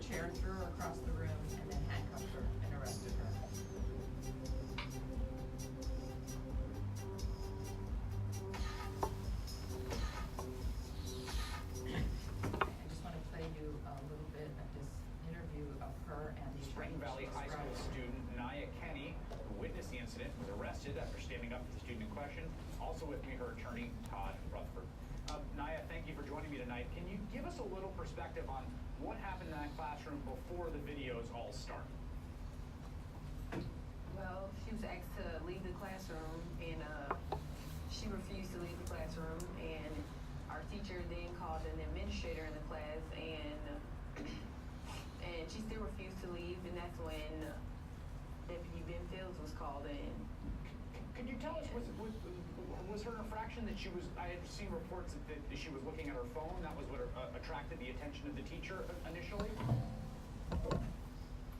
chair, threw her across the room, and then handcuffed her and arrested her. I just want to play you a little bit of this interview of her and the Spring Valley High School student Naya Kenny, who witnessed the incident, was arrested after standing up for the student in question. Also with me, her attorney, Todd Rutherford. Naya, thank you for joining me tonight. Can you give us a little perspective on what happened in that classroom before the videos all start? Well, she was asked to leave the classroom, and she refused to leave the classroom, and our teacher then called an administrator in the class, and she still refused to leave, and that's when Deputy Ben Fields was called in. Could you tell us, was her infraction that she was, I had seen reports that she was looking at her phone, that was what attracted the attention of the teacher initially?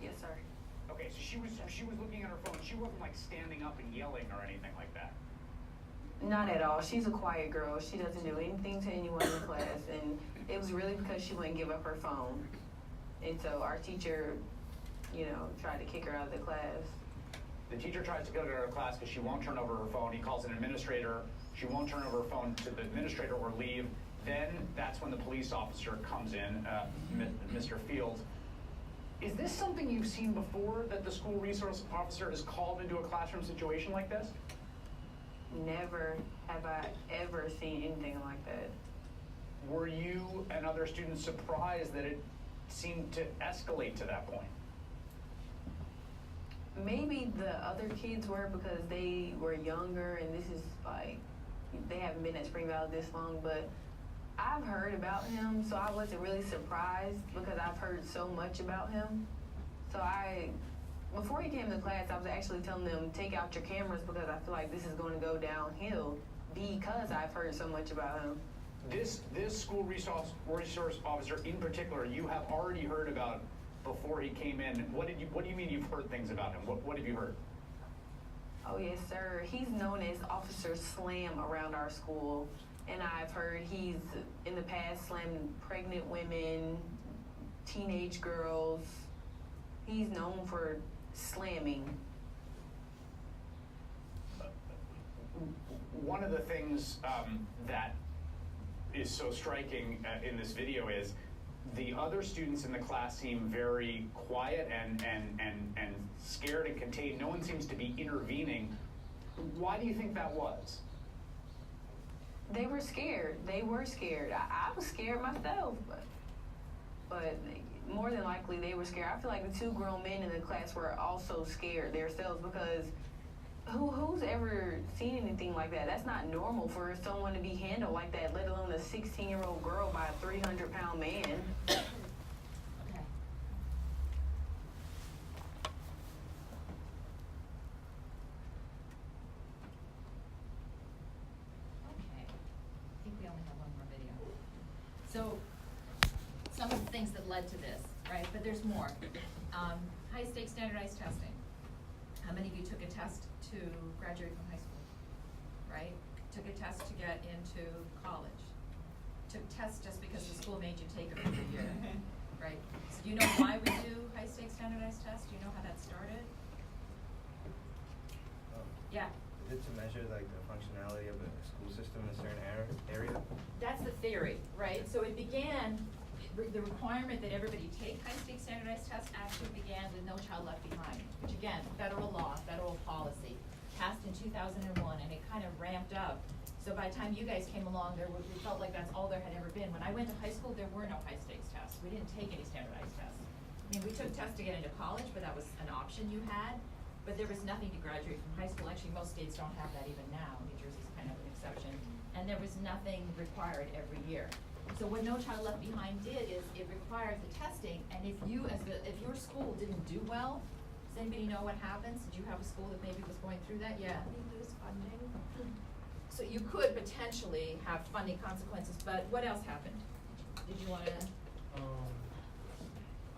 Yes, sir. Okay, so she was looking at her phone, she wasn't like standing up and yelling or anything like that? Not at all. She's a quiet girl. She doesn't do anything to anyone in the class, and it was really because she wouldn't give up her phone. And so our teacher, tried to kick her out of the class. The teacher tries to go to her class because she won't turn over her phone. He calls an administrator. She won't turn over her phone to the administrator or leave. Then that's when the police officer comes in, Mr. Fields. Is this something you've seen before, that the school resource officer is called into a classroom situation like this? Never have I ever seen anything like that. Were you and other students surprised that it seemed to escalate to that point? Maybe the other kids were because they were younger, and this is like, they haven't been at Spring Valley this long, but I've heard about him, so I wasn't really surprised because I've heard so much about him. So before he came to class, I was actually telling them, take out your cameras because I feel like this is going to go downhill because I've heard so much about him. This school resource officer in particular, you have already heard about before he came in. What do you mean you've heard things about him? What have you heard? Oh yes, sir. He's known as Officer Slam around our school, and I've heard he's in the past slammed pregnant women, teenage girls. He's known for slamming. One of the things that is so striking in this video is the other students in the class seem very quiet and scared and contained. No one seems to be intervening. Why do you think that was? They were scared. They were scared. I was scared myself, but more than likely they were scared. I feel like the two grown men in the class were also scared themselves because who's ever seen anything like that? That's not normal for someone to be handled like that, let alone a 16-year-old girl by a 300-pound man. Okay. I think we only have one more video. So, some of the things that led to this, right? But there's more. High-stakes standardized testing. How many of you took a test to graduate from high school, right? Took a test to get into college. Took tests just because the school made you take them every year, right? So do you know why we do high-stakes standardized tests? Do you know how that started? Yeah. Is it to measure like the functionality of a school system in a certain area? That's the theory, right? So it began, the requirement that everybody take high-stakes standardized tests actually began with No Child Left Behind, which again, federal law, federal policy, passed in 2001, and it kind of ramped up. So by the time you guys came along, we felt like that's all there had ever been. When I went to high school, there were no high-stakes tests. We didn't take any standardized tests. I mean, we took tests to get into college, but that was an option you had. But there was nothing to graduate from high school. Actually, most states don't have that even now. New Jersey's kind of an exception. And there was nothing required every year. So what No Child Left Behind did is it required the testing, and if your school didn't do well, does anybody know what happens? Did you have a school that maybe was going through that? Yeah. You lose funding. So you could potentially have funding consequences, but what else happened? Did you want to? I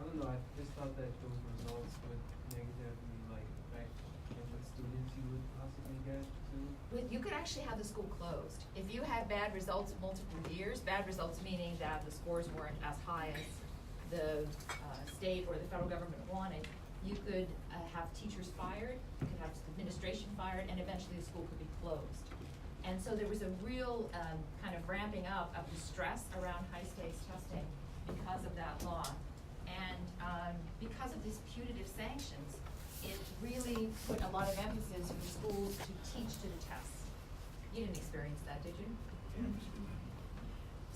don't know. I just thought that those results would negatively affect what students you would possibly get to. You could actually have the school closed. If you had bad results multiple years, bad results meaning that the scores weren't as high as the state or the federal government wanted, you could have teachers fired, you could have administration fired, and eventually the school could be closed. And so there was a real kind of ramping up of the stress around high-stakes testing because of that law. And because of these punitive sanctions, it really put a lot of emphasis for schools to teach to the tests. You didn't experience that, did you?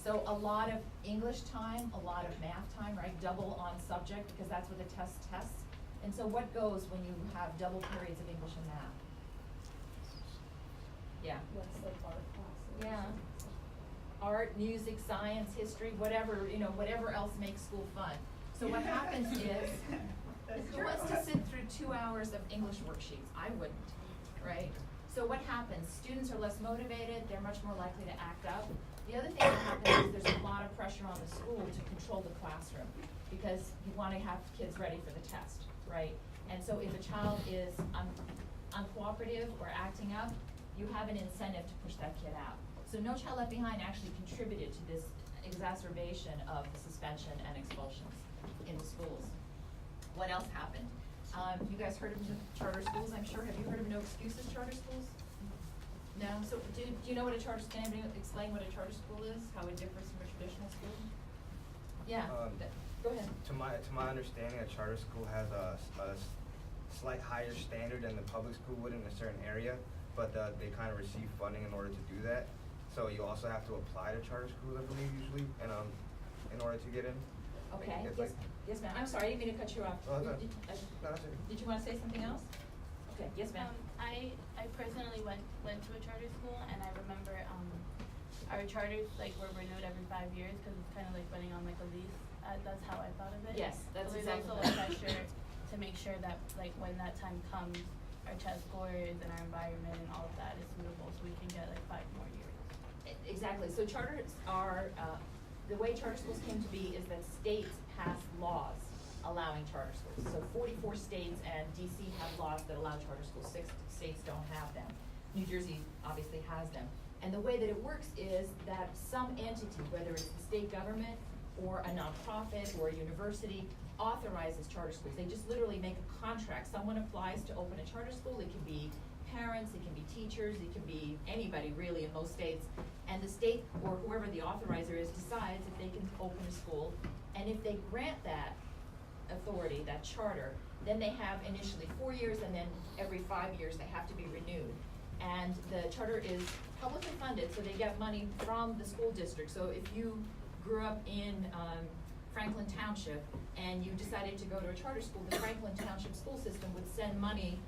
So a lot of English time, a lot of math time, right? Double on subject, because that's what the test tests. And so what goes when you have double periods of English and math? Yeah. What's the art classes? Yeah. Art, music, science, history, whatever, whatever else makes school fun. So what happens is, who wants to sit through 2 hours of English worksheets? I wouldn't, right? So what happens? Students are less motivated, they're much more likely to act up. The other thing that happens is there's a lot of pressure on the school to control the classroom, because you want to have kids ready for the test, right? And so if a child is uncooperative or acting up, you have an incentive to push that kid out. So No Child Left Behind actually contributed to this exacerbation of suspension and expulsions in the schools. What else happened? You guys heard of the charter schools, I'm sure. Have you heard of No Excuses charter schools? No? So do you know what a charter, can anybody explain what a charter school is? How it differs from a traditional school? Yeah, go ahead. To my understanding, a charter school has a slight higher standard than the public school would in a certain area, but they kind of receive funding in order to do that. So you also have to apply to charter schools, I believe, usually, and in order to get in. Okay, It's yes, like- yes ma'am. I'm sorry, I didn't mean to cut you off. Oh, that's Did- okay. No, that's okay. Did you want to say something else? Okay, yes ma'am. I personally went to a charter school, and I remember our charters were renewed every 5 years because it's kind of like running on like a lease. That's how I thought of it. Yes, that's so exactly there's also right. a pressure to make sure that when that time comes, our test scores and our environment and all of that is suitable, so we can get 5 more years. Exactly, so charters are, the way charter schools came to be is that states pass laws allowing charter schools. So 44 states and DC have laws that allow charter schools, 6 states don't have them. New Jersey obviously has them. And the way that it works is that some entity, whether it's the state government or a nonprofit or a university, authorizes charter schools. They just literally make a contract. Someone applies to open a charter school. It can be parents, it can be teachers, it can be anybody really in most states. And the state or whoever the authorizer is decides if they can open a school. And if they grant that authority, that charter, then they have initially 4 years, and then every 5 years they have to be renewed. And the charter is publicly funded, so they get money from the school district. So if you grew up in Franklin Township and you decided to go to a charter school, the Franklin Township school system would send money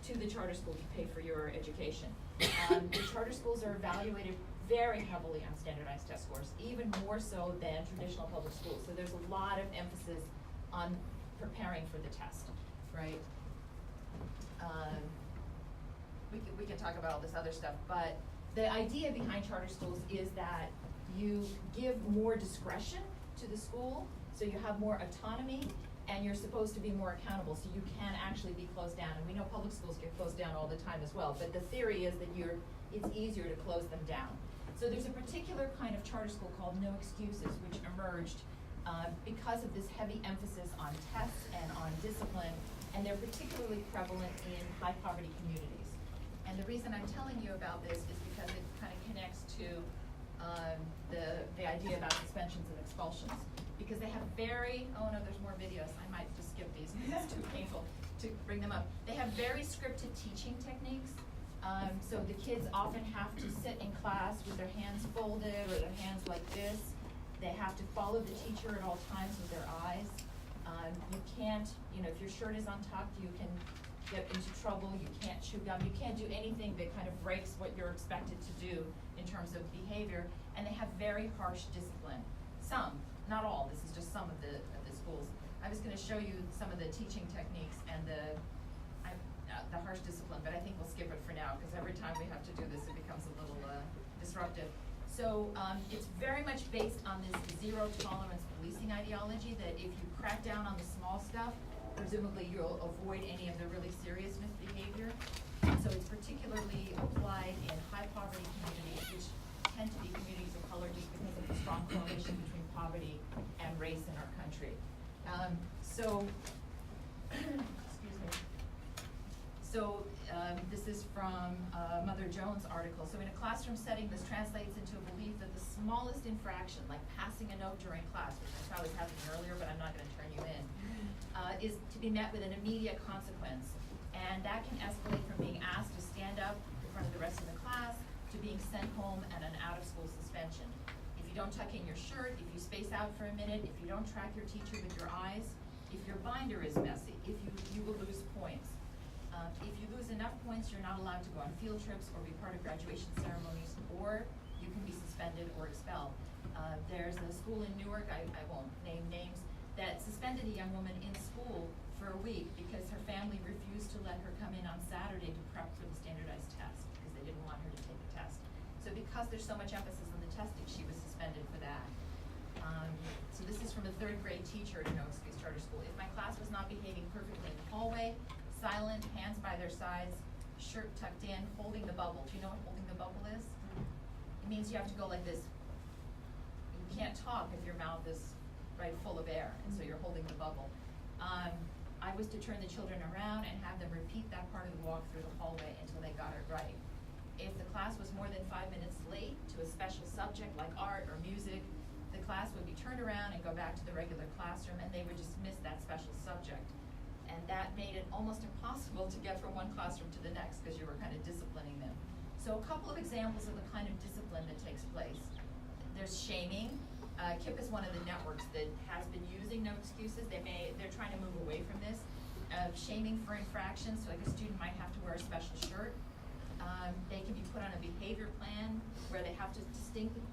to the charter school to pay for your education. The charter schools are evaluated very heavily on standardized test scores, even more so than traditional public schools. So there's a lot of emphasis on preparing for the test, right? We can talk about all this other stuff, but the idea behind charter schools is that you give more discretion to the school, so you have more autonomy, and you're supposed to be more accountable, so you can actually be closed down. And we know public schools get closed down all the time as well, but the theory is that it's easier to close them down. So there's a particular kind of charter school called No Excuses, which emerged because of this heavy emphasis on tests and on discipline, and they're particularly prevalent in high poverty communities. And the reason I'm telling you about this is because it kind of connects to the idea about suspensions and expulsions. Because they have oh no, there's more videos. I might just skip these because it's too painful to bring them up. They have very scripted teaching techniques. So the kids often have to sit in class with their hands folded or their hands like this. They have to follow the teacher at all times with their eyes. You can't, if your shirt is untucked, you can get into trouble. You can't chew gum. You can't do anything that kind of breaks what you're expected to do in terms of behavior. And they have very harsh discipline. Some, not all. This is just some of the schools. I was going to show you some of the teaching techniques and the harsh discipline, but I think we'll skip it for now because every time we have to do this, it becomes a little disruptive. So it's very much based on this zero tolerance policing ideology that if you crack down on the small stuff, presumably you'll avoid any of the really serious misbehavior. So it's particularly applied in high poverty communities, which tend to be communities of color just because of the strong correlation between poverty and race in our country. So, excuse me. So, this is from Mother Jones' article. So in a classroom setting, this translates into a belief that the smallest infraction, like passing a note during class, which I saw was happening earlier, but I'm not gonna turn you in, is to be met with an immediate consequence. And that can escalate from being asked to stand up in front of the rest of the class to being sent home and an out-of-school suspension. If you don't tuck in your shirt, if you space out for a minute, if you don't track your teacher with your eyes, if your binder is messy, you will lose points. If you lose enough points, you're not allowed to go on field trips or be part of graduation ceremonies, or you can be suspended or expelled. There's a school in Newark, I won't name names, that suspended a young woman in school for a week because her family refused to let her come in on Saturday to prep for the standardized test because they didn't want her to take the test. So because there's so much emphasis on the testing, she was suspended for that. So this is from a third grade teacher at a No Excuse Charter School. If my class was not behaving perfectly in the hallway, silent, hands by their sides, shirt tucked in, holding the bubble. Do you know what holding the bubble is? It means you have to go like this. You can't talk if your mouth is right full of air, and so you're holding the bubble. I was to turn the children around and have them repeat that part of the walk through the hallway until they got it right. If the class was more than 5 minutes late to a special subject like art or music, the class would be turned around and go back to the regular classroom, and they would just miss that special subject. And that made it almost impossible to get from one classroom to the next because you were kind of disciplining them. So a couple of examples of the kind of discipline that takes place. There's shaming. KIP is one of the networks that has been using No Excuses. They're trying to move away from this. Shaming for infractions, so like a student might have to wear a special shirt. They can be put on a behavior plan where they have to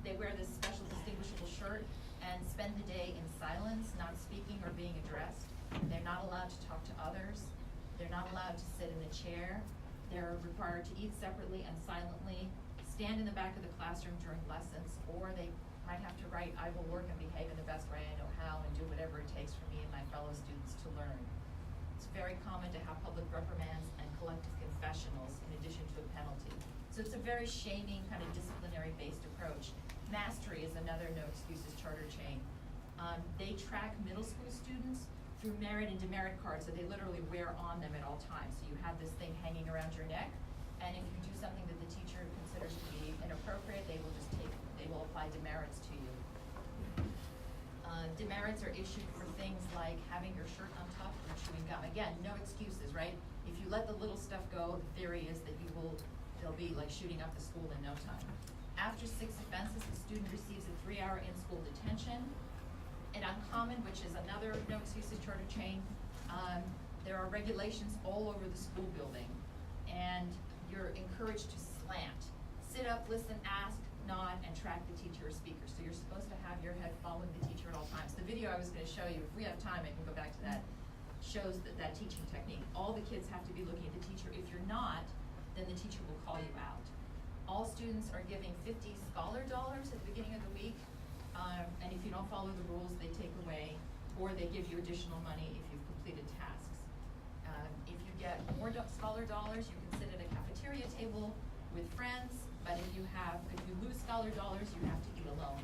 they wear this special distinguishable shirt and spend the day in silence, not speaking or being addressed. They're not allowed to talk to others. They're not allowed to sit in a chair. They're required to eat separately and silently, stand in the back of the classroom during lessons, or they might have to write, "I will work and behave in the best way I know how and do whatever it takes for me and my fellow students to learn." It's very common to have public reprimands and collective confessionals in addition to a penalty. So it's a very shaming, kind of disciplinary-based approach. Mastery is another No Excuses charter chain. They track middle school students through merit and demerit cards that they literally wear on them at all times. So you have this thing hanging around your neck, and if you do something that the teacher considers to be inappropriate, they will apply demerits to you. Demerits are issued for things like having your shirt untucked or chewing gum. Again, no excuses, right? If you let the little stuff go, the theory is that they'll be like shooting up the school in no time. After 6 offenses, the student receives a 3-hour in-school detention. At Uncommon, which is another No Excuses charter chain, there are regulations all over the school building, and you're encouraged to slant. Sit up, listen, ask, nod, and track the teacher or speaker. So you're supposed to have your head following the teacher at all times. The video I was going to show you, if we have time, I can go back to that, shows that teaching technique. All the kids have to be looking at the teacher. If you're not, then the teacher will call you out. All students are giving 50 scholar dollars at the beginning of the week. And if you don't follow the rules, they take away, or they give you additional money if you've completed tasks. If you get more scholar dollars, you can sit at a cafeteria table with friends, but if you lose scholar dollars, you have to eat alone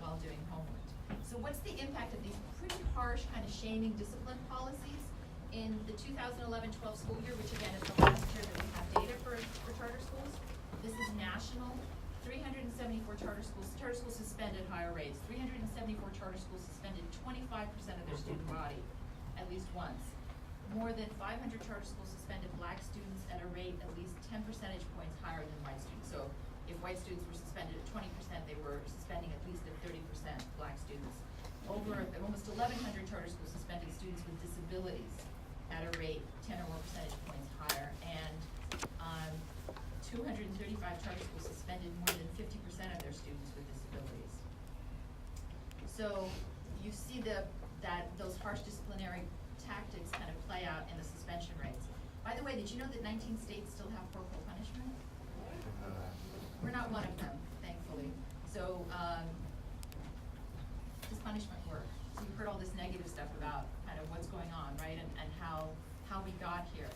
while doing homework. So what's the impact of these pretty harsh kind of shaming discipline policies in the 2011-12 school year, which again is the last year that we have data for charter schools? This is national. 374 charter schools suspended higher rates. 374 charter schools suspended 25% of their student body at least once. More than 500 charter schools suspended black students at a rate at least 10 percentage points higher than white students. So if white students were suspended at 20%, they were suspending at least at 30% black students. Almost 1,100 charter schools suspended students with disabilities at a rate 10 or more percentage points higher. And 235 charter schools suspended more than 50% of their students with disabilities. So you see those harsh disciplinary tactics kind of play out in the suspension rates. By the way, did you know that 19 states still have corporal punishment? We're not one of them, thankfully. So does punishment work? So you've heard all this negative stuff about kind of what's going on, right? And how we got here.